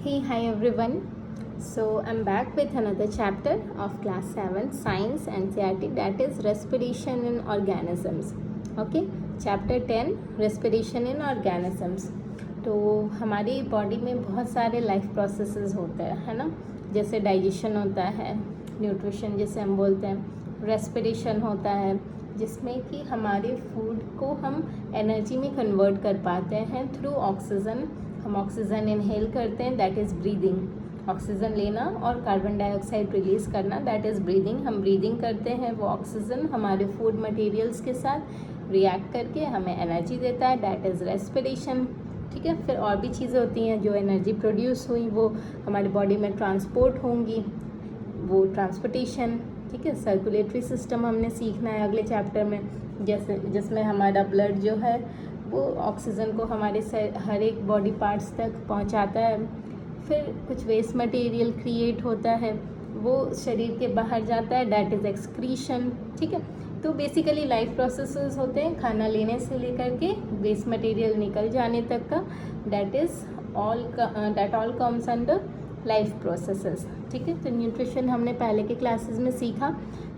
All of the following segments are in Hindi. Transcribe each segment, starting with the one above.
Hey, hi everyone. So I'm back with another chapter of class 7 science NCERT, that is respiration in organisms. Okay, chapter 10 respiration in organisms. तो हमारी बॉडी में बहुत सारे लाइफ प्रोसेसेस होते हैं, है ना। जैसे डाइजेशन होता है, न्यूट्रिशन जिसे हम बोलते हैं, रेस्पिरेशन होता है जिसमें कि हमारे फूड को हम एनर्जी में कन्वर्ट कर पाते हैं थ्रू ऑक्सीजन। हम ऑक्सीजन इनहेल करते हैं, दैट इज़ ब्रीदिंग। ऑक्सीजन लेना और कार्बन डाइऑक्साइड रिलीज़ करना, दैट इज़ ब्रीदिंग। हम ब्रीदिंग करते हैं, वो ऑक्सीजन हमारे फूड मटेरियल्स के साथ रिएक्ट करके हमें एनर्जी देता है, दैट इज़ रेस्पिरेशन। ठीक है, फिर और भी चीज़ें होती हैं, जो एनर्जी प्रोड्यूस हुई वो हमारी बॉडी में ट्रांसपोर्ट होंगी, वो ट्रांसपोर्टेशन। ठीक है, सर्कुलेटरी सिस्टम हमने सीखना है अगले चैप्टर में, जैसे जिसमें हमारा ब्लड जो है वो ऑक्सीजन को हमारे हर एक बॉडी पार्ट्स तक पहुंचाता है। फिर कुछ वेस्ट मटेरियल क्रिएट होता है, वो शरीर के बाहर जाता है, दैट इज़ एक्सक्रीशन। ठीक है, तो बेसिकली लाइफ प्रोसेसेस होते हैं खाना लेने से लेकर के वेस्ट मटेरियल निकल जाने तक का, that all comes under life processes. ठीक है, तो न्यूट्रिशन हमने पहले के क्लासेस में सीखा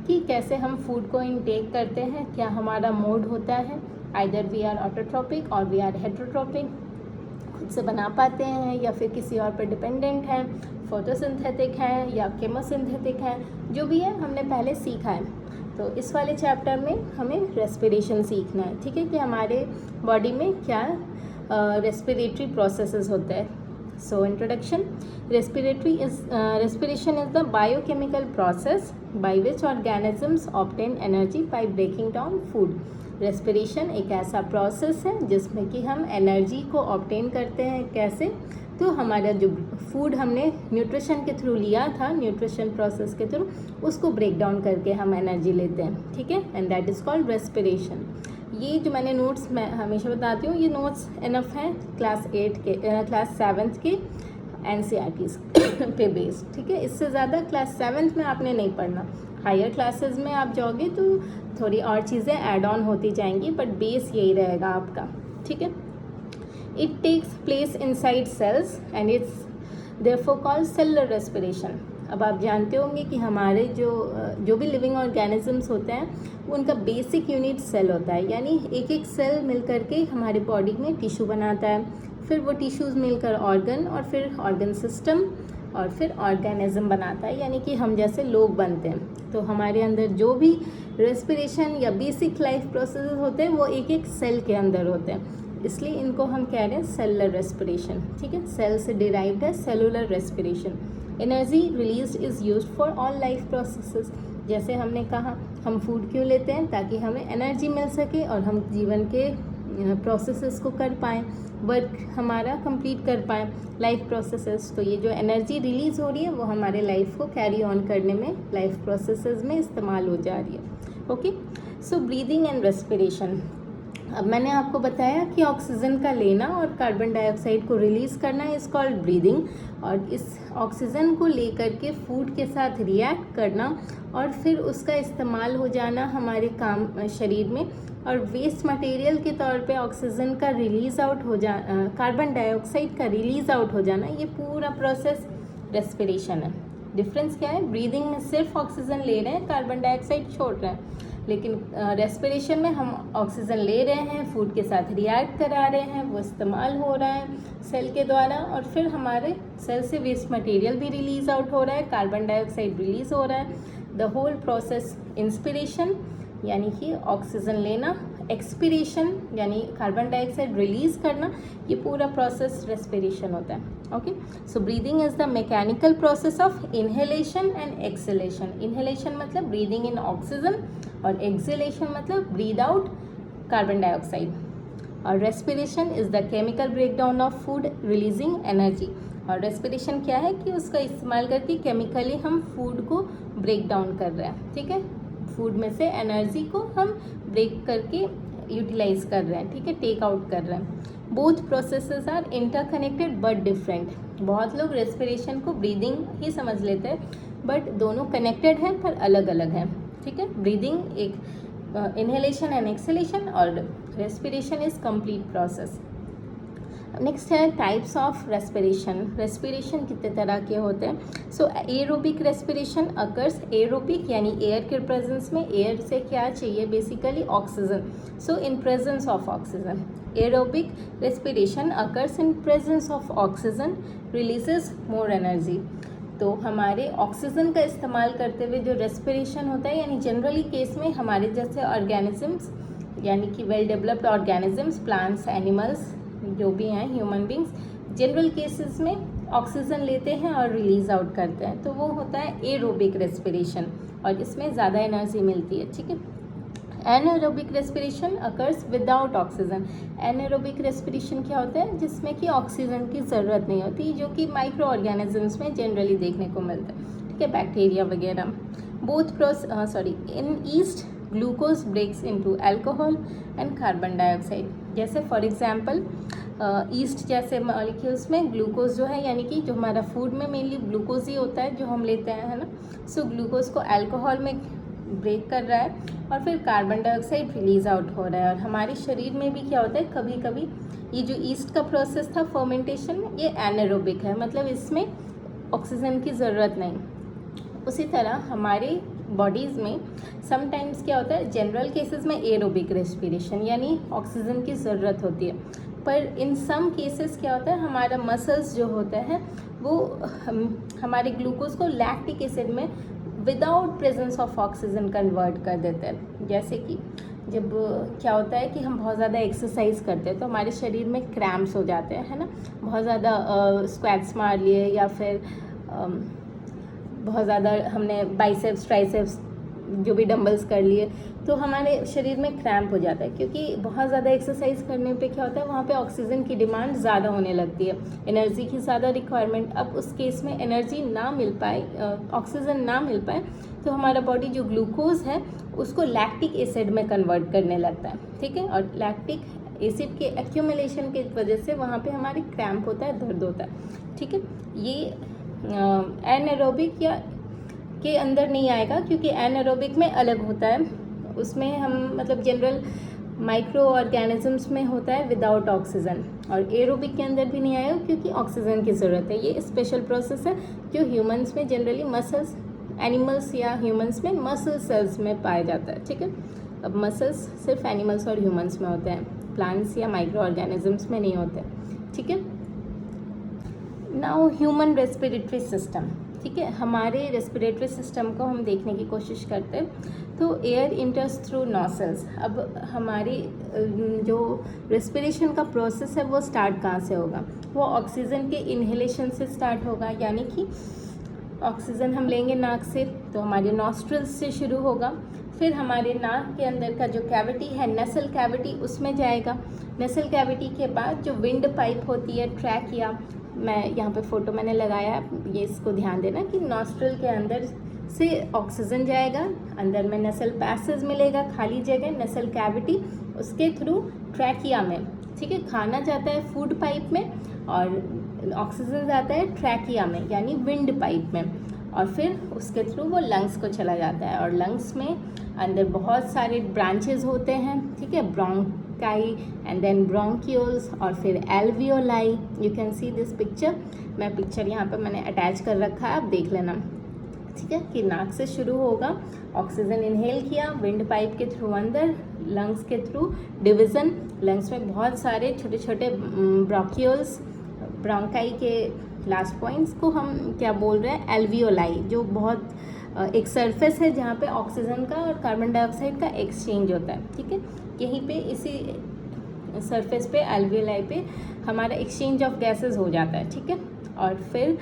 कि कैसे हम फूड को इनटेक करते हैं, क्या हमारा मोड होता है, आइदर वी आर ऑटोट्रॉपिक और वी आर हेटरोट्रॉपिक, खुद से बना पाते हैं या फिर किसी और पर डिपेंडेंट हैं, फोटोसिंथेटिक हैं या केमोसिंथेटिक हैं, जो भी है हमने पहले सीखा है। तो इस वाले चैप्टर में हमें रेस्पिरेशन सीखना है। ठीक है, कि हमारे बॉडी में क्या रेस्पिरेटरी प्रोसेसेस होते हैं। So introduction, respiration is the biochemical process by which organisms obtain energy by breaking down food. Respiration एक ऐसा प्रोसेस है जिसमें कि हम एनर्जी को ऑब्टेन करते हैं। कैसे? तो हमारा जो फूड हमने न्यूट्रिशन के थ्रू लिया था, न्यूट्रिशन प्रोसेस के थ्रू, उसको ब्रेक डाउन करके हम एनर्जी लेते हैं। ठीक है, and that is called respiration. ये जो मैंने नोट्स मैं हमेशा बताती हूँ, ये नोट्स इनफ हैं क्लास 7 के NCERTs पे बेस्ड। ठीक है, इससे ज़्यादा क्लास 7 में आपने नहीं पढ़ना। हायर क्लासेस में आप जाओगे तो थोड़ी और चीज़ें ऐड ऑन होती जाएंगी, बट बेस यही रहेगा आपका। ठीक है, it takes place inside cells and it's therefore called cellular respiration. अब आप जानते होंगे कि हमारे जो भी लिविंग ऑर्गेनिजम्स होते हैं उनका बेसिक यूनिट सेल होता है, यानी एक एक सेल मिल करके हमारी बॉडी में टिश्यू बनाता है, फिर वो टिश्यूज़ मिलकर ऑर्गन, और फिर ऑर्गन सिस्टम, और फिर ऑर्गेनिज्म बनाता है, यानी कि हम जैसे लोग बनते हैं। तो हमारे अंदर जो भी रेस्पिरेशन या बेसिक लाइफ प्रोसेस होते हैं वो एक एक सेल के अंदर होते हैं, इसलिए इनको हम कह रहे हैं सेलुलर रेस्पिरेशन। ठीक है, सेल से डिराइव्ड है cellular respiration. Energy release is used for all life processes. जैसे हमने कहा, हम फूड क्यों लेते हैं? ताकि हमें एनर्जी मिल सके और हम जीवन के प्रोसेसेस को कर पाएँ, वर्क हमारा कंप्लीट कर पाएँ, लाइफ प्रोसेसेस। तो ये जो एनर्जी रिलीज़ हो रही है वो हमारे लाइफ को कैरी ऑन करने में, लाइफ प्रोसेसेस में इस्तेमाल हो जा रही है। Okay, so breathing and respiration. अब मैंने आपको बताया कि ऑक्सीजन का लेना और कार्बन डाइऑक्साइड को रिलीज़ करना इज़ कॉल्ड ब्रीदिंग, और इस ऑक्सीजन को लेकर के फूड के साथ रिएक्ट करना और फिर उसका इस्तेमाल हो जाना हमारे काम शरीर में, और वेस्ट मटेरियल के तौर पे ऑक्सीजन का रिलीज़ आउट हो जा कार्बन डाइऑक्साइड का रिलीज़ आउट हो जाना, ये पूरा प्रोसेस रेस्पिरेशन है। डिफरेंस क्या है? ब्रीदिंग में सिर्फ ऑक्सीजन ले रहे हैं, कार्बन डाइऑक्साइड छोड़ रहे हैं, लेकिन रेस्पिरेशन में हम ऑक्सीजन ले रहे हैं, फूड के साथ रिएक्ट करा रहे हैं, वो इस्तेमाल हो रहा है सेल के द्वारा, और फिर हमारे सेल से वेस्ट मटेरियल भी रिलीज़ आउट हो रहा है, कार्बन डाइऑक्साइड रिलीज़ हो रहा है। द होल प्रोसेस, इंस्पिरेशन यानी कि ऑक्सीजन लेना, एक्सपिरेशन यानी कार्बन डाइऑक्साइड रिलीज़ करना, ये पूरा प्रोसेस रेस्पिरेशन होता है। Okay, so breathing is the mechanical process of inhalation and exhalation. Inhalation मतलब ब्रीदिंग इन ऑक्सीजन, और एक्सहेलेशन मतलब ब्रीद आउट कार्बन डाइऑक्साइड। और respiration is the chemical breakdown of food releasing energy. और रेस्पिरेशन क्या है? कि उसका इस्तेमाल करके केमिकली हम फूड को ब्रेक डाउन कर रहे हैं। ठीक है, फूड में से एनर्जी को हम ब्रेक करके यूटिलाइज कर रहे हैं। ठीक है, टेक आउट कर रहे हैं। Both processes are interconnected but different. बहुत लोग रेस्पिरेशन को ब्रीदिंग ही समझ लेते हैं, बट दोनों कनेक्टेड हैं पर अलग अलग हैं। ठीक है, ब्रीदिंग एक इनहेलेशन एंड एक्सहेलेशन, और respiration is complete process. Next है टाइप्स ऑफ रेस्पिरेशन। रेस्पिरेशन कितने तरह के होते हैं। सो एरोबिक रेस्पिरेशन अकर्स, एरोबिक यानी एयर के प्रेजेंस में, एयर से क्या चाहिए basically oxygen, so in presence of oxygen. Aerobic respiration occurs in presence of oxygen, releases more energy. तो हमारे ऑक्सीजन का इस्तेमाल करते हुए जो रेस्पिरेशन होता है, यानी जनरली केस में हमारे जैसे ऑर्गेनिजम्स यानी कि well developed organisms, plants, animals जो भी हैं, ह्यूमन बींग्स, जनरल केसेस में ऑक्सीजन लेते हैं और रिलीज आउट करते हैं, तो वो होता है एरोबिक रेस्पिरेशन और इसमें ज़्यादा एनर्जी मिलती है। ठीक है। Anaerobic respiration occurs without oxygen. Anaerobic respiration क्या होता है, जिसमें कि ऑक्सीजन की ज़रूरत नहीं होती, जो कि माइक्रो ऑर्गेनिजम्स में जनरली देखने को मिलता है। ठीक है, बैक्टीरिया वगैरह। In yeast glucose breaks into alcohol and carbon dioxide. जैसे फॉर एग्जांपल ईस्ट जैसे मॉलिक्यूल्स में ग्लूकोज जो है, यानी कि जो हमारा फूड में मेनली ग्लूकोज ही होता है जो हम लेते हैं, है ना। सो ग्लूकोज को अल्कोहल में ब्रेक कर रहा है और फिर कार्बन डाइऑक्साइड रिलीज आउट हो रहा है। और हमारे शरीर में भी क्या होता है, कभी कभी ये जो ईस्ट का प्रोसेस था फर्मेंटेशन में, ये एनारोबिक है, मतलब इसमें ऑक्सीजन की ज़रूरत नहीं। उसी तरह हमारे बॉडीज़ में समटाइम्स क्या होता है, जनरल केसेस में एरोबिक रेस्पिरेशन यानी ऑक्सीजन की ज़रूरत होती है, पर इन सम केसेस क्या होता है, हमारा मसल्स जो होता है वो हमारे ग्लूकोज को लैक्टिक एसिड में without presence of oxygen convert कर देते हैं। जैसे कि जब क्या होता है कि हम बहुत ज़्यादा एक्सरसाइज करते हैं तो हमारे शरीर में क्रैम्प्स हो जाते हैं, है ना। बहुत ज़्यादा स्क्वैट्स मार लिए या फिर बहुत ज़्यादा हमने बाइसेप्स ट्राइसेप्स जो भी डंबल्स कर लिए, तो हमारे शरीर में क्रैम्प हो जाता है, क्योंकि बहुत ज़्यादा एक्सरसाइज करने पे क्या होता है, वहाँ पे ऑक्सीजन की डिमांड ज़्यादा होने लगती है, एनर्जी की ज़्यादा रिक्वायरमेंट। अब उस केस में एनर्जी ना मिल पाए, ऑक्सीजन ना मिल पाए, तो हमारा बॉडी जो ग्लूकोज है उसको लैक्टिक एसिड में कन्वर्ट करने लगता है। ठीक है, और लैक्टिक एसिड के एक्यूमुलेशन की वजह से वहाँ पे हमारे क्रैम्प होता है, दर्द होता है। ठीक है, ये एनारोबिक या के अंदर नहीं आएगा, क्योंकि एनारोबिक में अलग होता है, उसमें हम मतलब जनरल माइक्रो ऑर्गेनिजम्स में होता है विदाउट ऑक्सीजन, और एरोबिक के अंदर भी नहीं आएगा क्योंकि ऑक्सीजन की ज़रूरत है। ये स्पेशल प्रोसेस है जो ह्यूमंस में जनरली मसल्स, एनिमल्स या ह्यूमंस में मसल सेल्स में पाया जाता है। ठीक है, अब मसल्स सिर्फ एनिमल्स और ह्यूमंस में होते हैं, प्लांट्स या माइक्रो ऑर्गेनिजम्स में नहीं होते। ठीक है, नाउ ह्यूमन रेस्पिरेटरी सिस्टम। ठीक है, हमारे रेस्पिरेटरी सिस्टम को हम देखने की कोशिश करते हैं, तो एयर इंटर्स थ्रू नॉसल्स। अब हमारी जो रेस्पिरेशन का प्रोसेस है वो स्टार्ट कहाँ से होगा, वो ऑक्सीजन के इन्हेलेशन से स्टार्ट होगा, यानी कि ऑक्सीजन हम लेंगे नाक से, तो हमारे नॉस्ट्रल्स से शुरू होगा, फिर हमारे नाक के अंदर का जो कैविटी है नसल कैविटी उसमें जाएगा। नसल कैविटी के बाद जो विंड पाइप होती है, ट्रैकिया, मैं यहाँ पे फ़ोटो मैंने लगाया है, ये इसको ध्यान देना कि नॉस्ट्रल के अंदर से ऑक्सीजन जाएगा, अंदर में नसल पैसेज मिलेगा, खाली जगह नसल कैविटी, उसके थ्रू ट्रैकिया में। ठीक है, खाना जाता है फूड पाइप में और ऑक्सीजन जाता है ट्रैकिया में यानी विंड पाइप में, और फिर उसके थ्रू वो लंग्स को चला जाता है, और लंग्स में अंदर बहुत सारे ब्रांचेस होते हैं। ठीक है, ब्रोंकाई एंड देन ब्रोंक्यूल्स और फिर alveoli. You can see this picture, मैं पिक्चर यहाँ पे मैंने अटैच कर रखा है, आप देख लेना। ठीक है, कि नाक से शुरू होगा, ऑक्सीजन इनहेल किया, विंड पाइप के थ्रू अंदर, लंग्स के थ्रू डिवीज़न, लंग्स में बहुत सारे छोटे छोटे ब्रोंक्यूल्स, ब्रोंकाई के लास्ट पॉइंट्स को हम क्या बोल रहे हैं, एल्वियोलाई, जो बहुत एक सरफेस है जहाँ पे ऑक्सीजन का और कार्बन डाइऑक्साइड का एक्सचेंज होता है। ठीक है, यहीं पे इसी सरफेस पे एल्वियोलाई पे हमारा एक्सचेंज ऑफ गैसेस हो जाता है। ठीक है, और फिर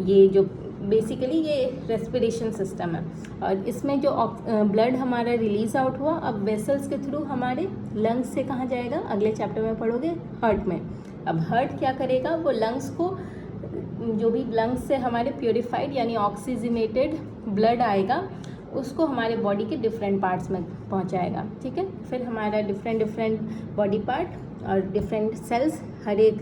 ये जो बेसिकली ये रेस्पिरेशन सिस्टम है, और इसमें जो ब्लड हमारा रिलीज आउट हुआ अब वेसल्स के थ्रू हमारे लंग्स से कहाँ जाएगा, अगले चैप्टर में पढ़ोगे, हार्ट में। अब हार्ट क्या करेगा, वो लंग्स को जो भी लंग्स से हमारे प्योरीफाइड यानी ऑक्सीजनेटेड ब्लड आएगा उसको हमारे बॉडी के डिफरेंट पार्ट्स में पहुंचाएगा। ठीक है, फिर हमारा डिफरेंट बॉडी पार्ट और डिफरेंट सेल्स, हर एक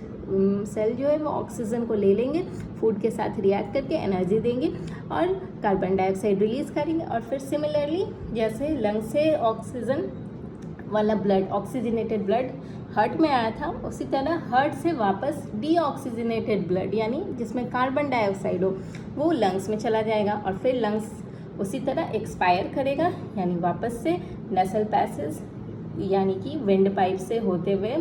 सेल जो है वो ऑक्सीजन को ले लेंगे, फूड के साथ रिएक्ट करके एनर्जी देंगे और कार्बन डाइऑक्साइड रिलीज़ करेंगे, और फिर सिमिलरली जैसे लंग से ऑक्सीजन वाला ब्लड, ऑक्सीजनेटेड ब्लड हार्ट में आया था उसी तरह हार्ट से वापस डीऑक्सीजनेटेड ब्लड यानी जिसमें कार्बन डाइऑक्साइड हो वो लंग्स में चला जाएगा और फिर लंग्स उसी तरह एक्सपायर करेगा यानी वापस से नसल पैसेज यानी कि विंड पाइप से होते हुए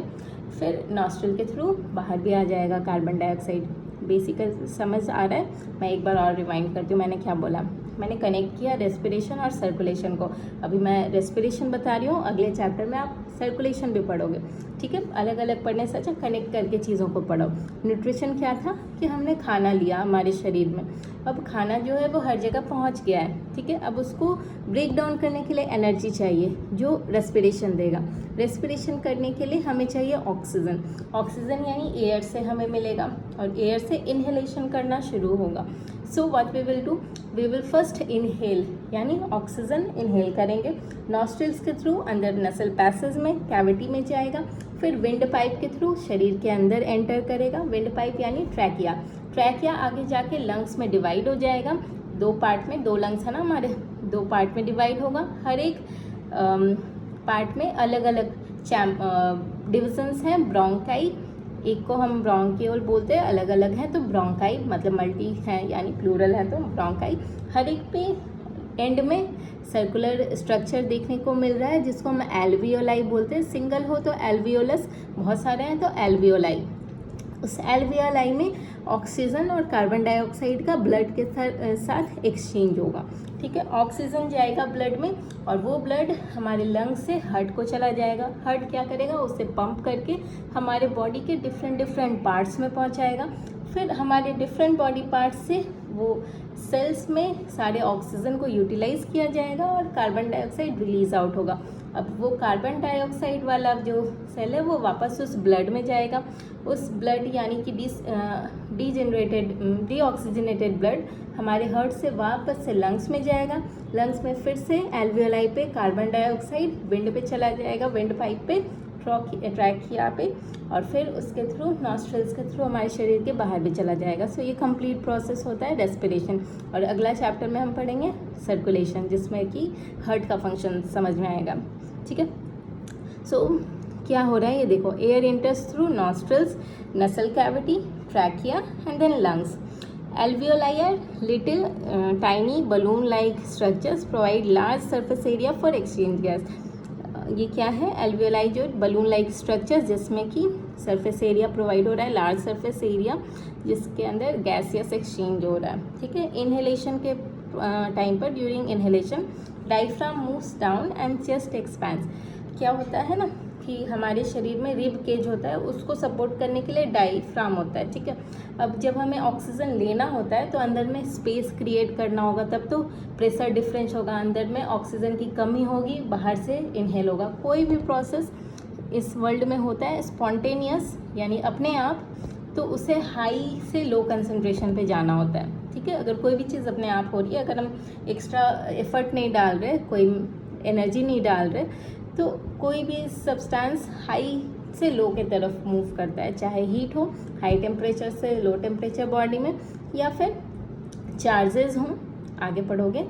फिर नॉस्ट्रल के थ्रू बाहर भी आ जाएगा कार्बन डाइऑक्साइड। बेसिक समझ आ रहा है? मैं एक बार और रिवाइंड करती हूँ मैंने क्या बोला। मैंने कनेक्ट किया रेस्पिरेशन और सर्कुलेशन को। अभी मैं रेस्पिरेशन बता रही हूँ, अगले चैप्टर में आप सर्कुलेशन भी पढ़ोगे, ठीक है। अलग अलग पढ़ने से अच्छा कनेक्ट करके चीज़ों को पढ़ो। न्यूट्रिशन क्या था कि हमने खाना लिया हमारे शरीर में, अब खाना जो है वो हर जगह पहुँच गया है, ठीक है। अब उसको ब्रेक डाउन करने के लिए एनर्जी चाहिए जो रेस्पिरेशन देगा। रेस्पिरेशन करने के लिए हमें चाहिए ऑक्सीजन। ऑक्सीजन यानी एयर से हमें मिलेगा और एयर से इनहेलेशन करना शुरू होगा। So what we will do, we will first inhale यानी ऑक्सीजन इनहेल करेंगे नॉस्ट्रिल्स के थ्रू, अंदर नसल पैसेज में कैविटी में जाएगा, फिर विंड पाइप के थ्रू शरीर के अंदर एंटर करेगा। विंड पाइप यानी ट्रैकिया, ट्रैकिया आगे जाके लंग्स में डिवाइड हो जाएगा। दो पार्ट में, दो लंग्स है ना हमारे, दो पार्ट में डिवाइड होगा। हर एक पार्ट में अलग अलग डिविजन्स हैं। ब्रोंकाई, एक को हम ब्रोंकियोल बोलते हैं, अलग अलग हैं तो ब्रोंकाई मतलब मल्टी है यानी प्लूरल है तो ब्रोंकाई। हर एक पे एंड में सर्कुलर स्ट्रक्चर देखने को मिल रहा है जिसको हम एल्वियोलाई बोलते हैं। सिंगल हो तो एल्वियोलस, बहुत सारे हैं तो एल्वियोलाई। उस एल्वियोलाई में ऑक्सीजन और कार्बन डाइऑक्साइड का ब्लड के साथ एक्सचेंज होगा, ठीक है। ऑक्सीजन जाएगा ब्लड में और वो ब्लड हमारे लंग्स से हार्ट को चला जाएगा। हार्ट क्या करेगा, उसे पंप करके हमारे बॉडी के डिफरेंट पार्ट्स में पहुंचाएगा। फिर हमारे डिफरेंट बॉडी पार्ट्स से वो सेल्स में सारे ऑक्सीजन को यूटिलाइज किया जाएगा और कार्बन डाइऑक्साइड रिलीज आउट होगा। अब वो कार्बन डाइऑक्साइड वाला जो सेल है वो वापस उस ब्लड में जाएगा। उस ब्लड यानी कि डीऑक्सीजनेटेड ब्लड हमारे हार्ट से वापस से लंग्स में जाएगा। लंग्स में फिर से एल्वियोलाई पे कार्बन डाइऑक्साइड विंड पे चला जाएगा, विंड पाइप पे, ट्रैकिया पे, और फिर उसके थ्रू नॉस्ट्रल्स के थ्रू हमारे शरीर के बाहर भी चला जाएगा। सो ये कंप्लीट प्रोसेस होता है रेस्पिरेशन। और अगला चैप्टर में हम पढ़ेंगे सर्कुलेशन जिसमें कि हार्ट का फंक्शन समझ में आएगा, ठीक है। सो क्या हो रहा है ये देखो, air enters through nostrils, nasal cavity, trachea and then lungs. Alveoli are little tiny balloon-like structures provide large surface area for exchange gas. ये क्या है, एल्वियोलाई जो बलून लाइक स्ट्रक्चर जिसमें कि सरफेस एरिया प्रोवाइड हो रहा है, लार्ज सरफेस एरिया जिसके अंदर गैसियस एक्सचेंज हो रहा है, ठीक है। इनहेलेशन के टाइम पर during inhalation diaphragm moves down and chest expands. क्या होता है ना कि हमारे शरीर में रिब केज होता है, उसको सपोर्ट करने के लिए डायफ्राम होता है, ठीक है। अब जब हमें ऑक्सीजन लेना होता है तो अंदर में स्पेस क्रिएट करना होगा, तब तो प्रेशर डिफरेंस होगा, अंदर में ऑक्सीजन की कमी होगी, बाहर से इनहेल होगा। कोई भी प्रोसेस इस वर्ल्ड में होता है स्पॉन्टेनियस यानी अपने आप, तो उसे हाई से लो कंसंट्रेशन पे जाना होता है, ठीक है। अगर कोई भी चीज़ अपने आप हो रही है, अगर हम एक्स्ट्रा एफर्ट नहीं डाल रहे, कोई एनर्जी नहीं डाल रहे, तो कोई भी सब्सटेंस हाई से लो के तरफ मूव करता है, चाहे हीट हो हाई टेम्परेचर से लो टेम्परेचर बॉडी में, या फिर चार्जेस हों, आगे पढ़ोगे,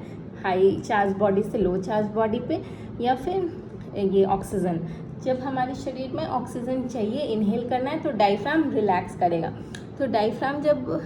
हाई चार्ज बॉडी से लो चार्ज बॉडी पे, या फिर ये ऑक्सीजन। जब हमारे शरीर में ऑक्सीजन चाहिए, इनहेल करना है, तो डायफ्राम रिलैक्स करेगा। तो डायफ्राम जब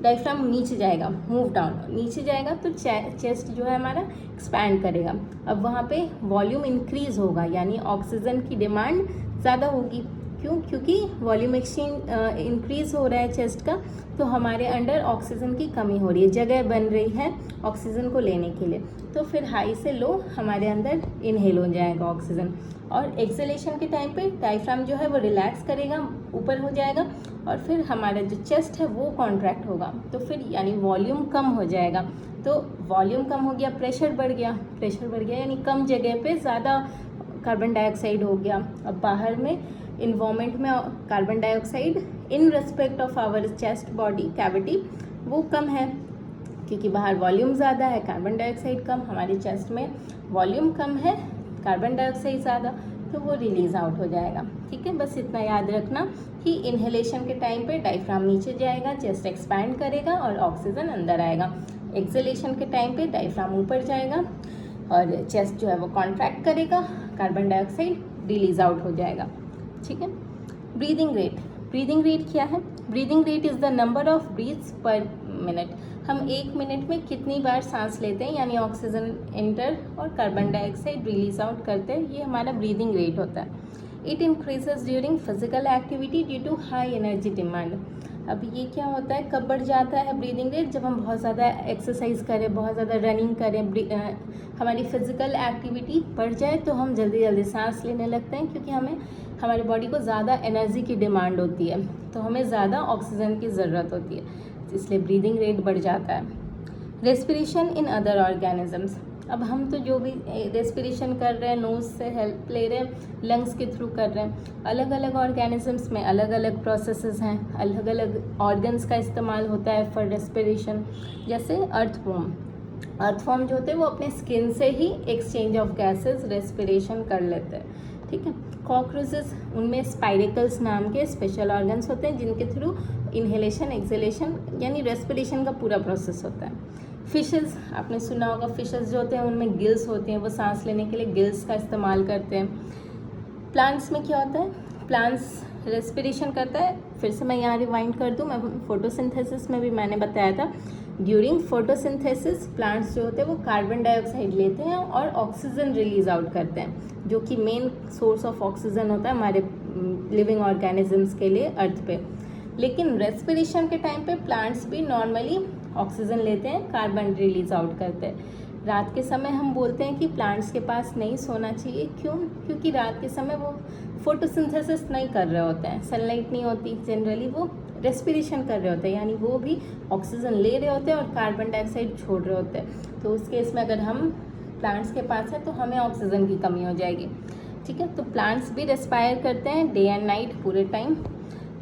डायफ्राम नीचे जाएगा, मूव डाउन, नीचे जाएगा तो चेस्ट जो है हमारा एक्सपैंड करेगा। अब वहाँ पे वॉल्यूम इंक्रीज होगा यानी ऑक्सीजन की डिमांड ज़्यादा होगी। क्यों? क्योंकि वॉल्यूम एक्सचेंज इंक्रीज हो रहा है चेस्ट का, तो हमारे अंडर ऑक्सीजन की कमी हो रही है, जगह बन रही है ऑक्सीजन को लेने के लिए। तो फिर हाई से लो हमारे अंदर इनहेल हो जाएगा ऑक्सीजन, और एक्सेलेशन के टाइम पे डायफ्राम जो है वो रिलैक्स करेगा, ऊपर हो जाएगा, और फिर हमारा जो चेस्ट है वो कॉन्ट्रैक्ट होगा, तो फिर यानी वॉल्यूम कम हो जाएगा। तो वॉल्यूम कम हो गया, प्रेशर बढ़ गया यानी कम जगह पे ज़्यादा कार्बन डाइऑक्साइड हो गया। अब बाहर में इन्वायरमेंट में carbon dioxide in respect of our chest body cavity वो कम है, क्योंकि बाहर वॉल्यूम ज़्यादा है, कार्बन डाइऑक्साइड कम, हमारे चेस्ट में वॉल्यूम कम है, कार्बन डाइऑक्साइड ज़्यादा, तो वो रिलीज़ आउट हो जाएगा, ठीक है। बस इतना याद रखना कि इनहेलेशन के टाइम पे डायफ्राम नीचे जाएगा, चेस्ट एक्सपैंड करेगा और ऑक्सीजन अंदर आएगा। एक्सेलेशन के टाइम पे डायफ्राम ऊपर जाएगा और चेस्ट जो है वो कॉन्ट्रैक्ट करेगा, कार्बन डाइऑक्साइड रिलीज आउट हो जाएगा। ठीक है। ब्रीदिंग रेट, ब्रीदिंग रेट क्या है? Breathing rate is the number of breaths per minute. हम 1 मिनट में कितनी बार सांस लेते हैं, यानी ऑक्सीजन एंटर और कार्बन डाइऑक्साइड रिलीज आउट करते हैं, ये हमारा ब्रीदिंग रेट होता है। It increases during physical activity due to high energy demand. अब ये क्या होता है, कब बढ़ जाता है ब्रीदिंग रेट? जब हम बहुत ज़्यादा एक्सरसाइज करें, बहुत ज़्यादा रनिंग करें, हमारी फिजिकल एक्टिविटी बढ़ जाए तो हम जल्दी जल्दी सांस लेने लगते हैं, क्योंकि हमें हमारी बॉडी को ज़्यादा एनर्जी की डिमांड होती है, तो हमें ज़्यादा ऑक्सीजन की ज़रूरत होती है, इसलिए ब्रीदिंग रेट बढ़ जाता है। रेस्पिरेशन इन अदर ऑर्गेनिजम्स, अब हम तो जो भी रेस्पिरेशन कर रहे हैं, नोज़ से हेल्प ले रहे हैं, लंग्स के थ्रू कर रहे हैं। अलग अलग ऑर्गेनिजम्स में अलग अलग प्रोसेसेस हैं, अलग अलग ऑर्गन्स का इस्तेमाल होता है फॉर रेस्पिरेशन। जैसे अर्थवॉर्म जो होते हैं वो अपने स्किन से ही एक्सचेंज ऑफ गैसेस रेस्पिरेशन कर लेते हैं। ठीक है। कॉकरोचेस, उनमें स्पाइरेकल्स नाम के स्पेशल ऑर्गन्स होते हैं जिनके थ्रू इनहेलेशन, एक्सहेलेशन यानी रेस्पिरेशन का पूरा प्रोसेस होता है। फिशेस, आपने सुना होगा, फिशेस जो होते हैं उनमें गिल्स होते हैं, वो सांस लेने के लिए गिल्स का इस्तेमाल करते हैं। प्लांट्स में क्या होता है? प्लांट्स रेस्पिरेशन करता है। फिर से मैं यहाँ रिवाइंड कर दूँ, मैं फोटोसिंथेसिस में भी मैंने बताया था, ड्यूरिंग फोटोसिंथेसिस प्लांट्स जो होते हैं वो कार्बन डाइऑक्साइड लेते हैं और ऑक्सीजन रिलीज आउट करते हैं, जो कि मेन सोर्स ऑफ ऑक्सीजन होता है हमारे लिविंग ऑर्गेनिजम्स के लिए अर्थ पे। लेकिन रेस्पिरेशन के टाइम पे प्लांट्स भी नॉर्मली ऑक्सीजन लेते हैं, कार्बन रिलीज आउट करते हैं। रात के समय हम बोलते हैं कि प्लांट्स के पास नहीं सोना चाहिए, क्यों? क्योंकि रात के समय वो फोटोसिंथेसिस नहीं कर रहे होते हैं, सनलाइट नहीं होती, जनरली वो रेस्पिरेशन कर रहे होते हैं, यानी वो भी ऑक्सीजन ले रहे होते हैं और कार्बन डाइऑक्साइड छोड़ रहे होते हैं। तो उस केस में अगर हम प्लांट्स के पास है तो हमें ऑक्सीजन की कमी हो जाएगी। ठीक है। तो प्लांट्स भी रेस्पायर करते हैं डे एंड नाइट, पूरे time.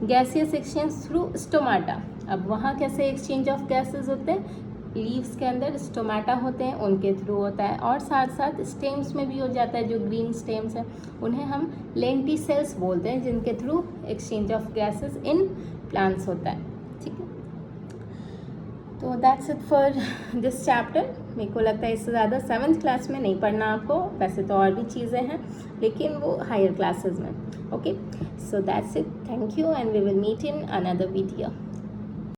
Gaseous exchange through stomata, अब वहाँ कैसे एक्सचेंज ऑफ गैसेस होते हैं? लीव्स के अंदर स्टोमाटा होते हैं, उनके थ्रू होता है, और साथ साथ स्टेम्स में भी हो जाता है। जो ग्रीन स्टेम्स हैं उन्हें हम लेंटिसेल्स बोलते हैं, जिनके through exchange of gases in plants होता है। ठीक है। तो that's it for this chapter. मेरे को लगता है इससे ज़्यादा 7th क्लास में नहीं पढ़ना आपको, वैसे तो और भी चीज़ें हैं लेकिन वो हायर क्लासेस में। Okay, so that's it. Thank you and we will meet in another video.